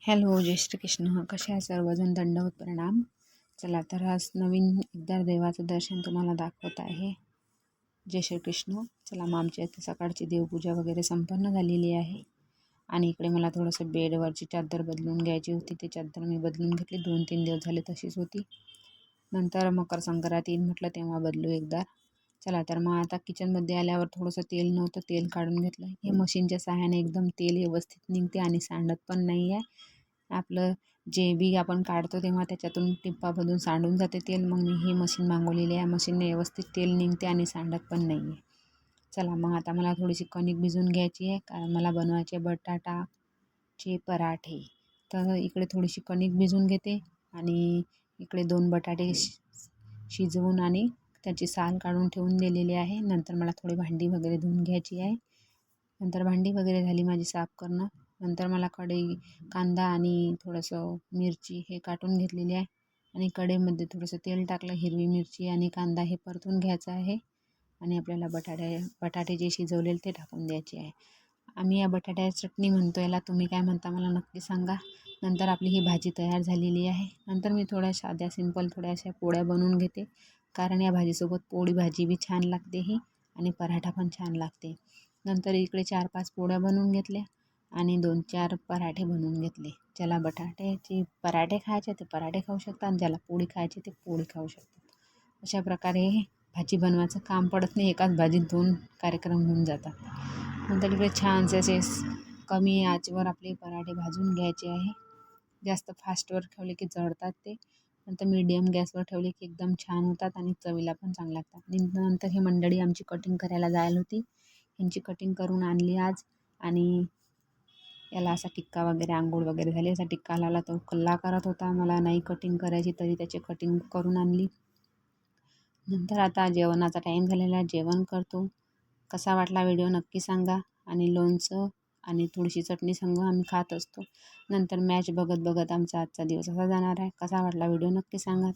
Hello, जय श्रीकृष्ण. कसे आहे सर्वजण? दंडवत प्रणाम. चला तर आज नवीन एकदा देवाचं दर्शन तुम्हाला दाखवत आहे. जय श्रीकृष्ण. चला, मग आमच्या इथे सकाळची देवपूजा वगैरे संपन्न झालेली आहे आणि इकडे मला थोडंसं बेडवरची चादर बदलून घ्यायची होती. ती चादर मी बदलून घेतली. 2-3 दिवस झाले तशीच होती. नंतर मकर संक्रांती म्हटलं तेव्हा बदलू एकदा. चला तर मग आता किचनमध्ये आल्यावर थोडंसं तेल नव्हतं, तेल काढून घेतलं. हे मशीनच्या सहाय्याने एकदम तेल व्यवस्थित निघते आणि सांडत पण नाही आहे. आपलं जे बी आपण काढतो तेव्हा त्याच्यातून टिप्पामधून सांडून जाते तेल. मग मी ही मशीन मागवलेली आहे. मशीनने व्यवस्थित तेल निघते आणि सांडत पण नाही आहे. चला मग आता मला थोडीशी कणिक भिजवून घ्यायची आहे, कारण मला बनवायचे बटाटाचे पराठे. तर इकडे थोडीशी कणिक भिजवून घेते आणि इकडे 2 बटाटे शिजवून आणि त्याची साल काढून ठेवून दिलेली आहे. नंतर मला थोडी भांडी वगैरे धुवून घ्यायची आहे. नंतर भांडी वगैरे झाली माझी साफ करणं. नंतर मला कढई, कांदा आणि थोडंसं मिरची हे काटून घेतलेली आहे आणि कढईमध्ये थोडंसं तेल टाकलं. हिरवी मिरची आणि कांदा हे परतून घ्यायचं आहे आणि आपल्याला बटाटे जे शिजवलेले ते टाकून द्यायचे आहे. आम्ही या बटाट्याची चटणी म्हणतो, याला तुम्ही काय म्हणता मला नक्की सांगा. नंतर आपली ही भाजी तयार झालेली आहे. नंतर मी थोड्या साध्या सिंपल थोड्याशा पोळ्या बनवून घेते, कारण या भाजीसोबत पोळी भाजी बी छान लागते ही आणि पराठा पण छान लागते. नंतर इकडे 4-5 पोळ्या बनवून घेतल्या आणि 2-4 पराठे बनवून घेतले. ज्याला बटाट्याचे पराठे खायचे ते पराठे खाऊ शकतात आणि ज्याला पोळी खायची ते पोळी खाऊ शकतात. अशा प्रकारे भाजी बनवायचं काम पडत नाही. एकाच भाजीत 2 कार्यक्रम होऊन जातात. नंतर इकडे छानसे असे कमी आचेवर आपले पराठे भाजून घ्यायचे आहे. जास्त फास्टवर ठेवले की जळतात ते. नंतर मीडियम गॅसवर ठेवले की एकदम छान होतात आणि चवीला पण चांगले लागतात. नंतर ही मंडळी आमची कटिंग करायला जायला होती. यांची कटिंग करून आणली आज आणि याला असा टिक्का वगैरे, आंघोळ वगैरे झाली. असा टिक्का लावला. तो कल्ला करत होता, मला नाही कटिंग करायची, तरी त्याची कटिंग करून आणली. नंतर आता जेवणाचा टाईम झालेला आहे, जेवण करतो. कसा वाटला व्हिडिओ नक्की सांगा. आणि लोणचं आणि थोडीशी चटणी संग आम्ही खात असतो. नंतर मॅच बघत बघत आमचा आजचा दिवस असा जाणार आहे. कसा वाटला व्हिडिओ नक्की सांगा.